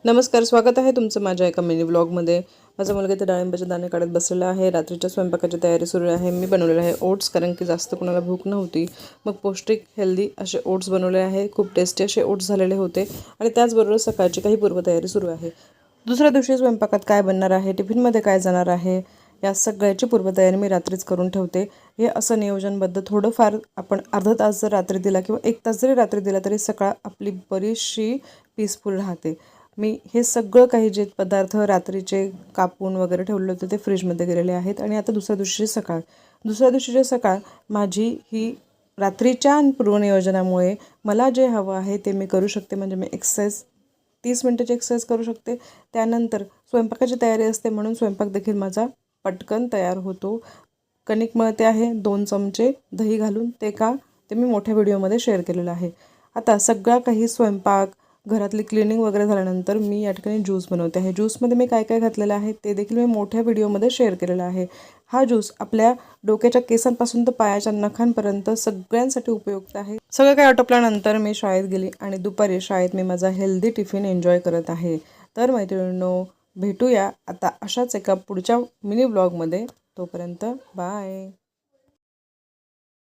नमस्कार, स्वागत आहे तुमचं माझ्या एका मिनी व्लॉगमध्ये। माझा मुलगा इथे डाळिंबाचे दाणे काढत बसलेला आहे। रात्रीच्या स्वयंपाकाची तयारी सुरू आहे। मी बनवलेले आहे ओट्स, कारण की जास्त कोणाला भूक नव्हती। मग पौष्टिक हेल्दी असे ओट्स बनवले आहे। खूप टेस्टी असे ओट्स झालेले होते आणि त्याचबरोबर सकाळची काही पूर्वतयारी सुरू आहे। दुसऱ्या दिवशी स्वयंपाकात काय बनणार आहे, टिफिनमध्ये काय जाणार आहे, या सगळ्याची पूर्वतयारी मी रात्रीच करून ठेवते। हे असं नियोजनबद्ध थोडंफार आपण अर्धा तास जर रात्री दिला किंवा 1 तास जरी रात्री दिला तरी सकाळ आपली बरीचशी पीसफुल राहते। मी हे सगळं काही जे पदार्थ रात्रीचे कापून वगैरे ठेवले होते ते फ्रीजमध्ये गेलेले आहेत आणि आता दुसऱ्या दिवशीची सकाळ माझी ही रात्रीच्या पूर्वनियोजनामुळे मला जे हवं आहे ते मी करू शकते। म्हणजे मी एक्सरसाइज 30 मिनिटाची एक्सरसाइज करू शकते। त्यानंतर स्वयंपाकाची तयारी असते, म्हणून स्वयंपाक देखील माझा पटकन तयार होतो। कणिक मळते आहे 2 चमचे दही घालून, ते मी मोठ्या व्हिडिओमध्ये शेअर केलेलं आहे। आता सगळा काही स्वयंपाक घरातली क्लिनिंग वगैरे झाल्यानंतर मी या ठिकाणी ज्यूस बनवते आहे। ज्यूसमध्ये मी काय काय घातलेलं आहे ते देखील मी मोठ्या व्हिडिओमध्ये शेअर केलेला आहे। हा ज्यूस आपल्या डोक्याच्या केसांपासून तर पायाच्या नखांपर्यंत सगळ्यांसाठी उपयुक्त आहे। सगळं काही आटोपल्यानंतर मी शाळेत गेली आणि दुपारी शाळेत मी माझा हेल्दी टिफिन एन्जॉय करत आहे। तर मैत्रिणींनो, भेटूया आता अशाच एका पुढच्या मिनी व्लॉगमध्ये। तोपर्यंत बाय।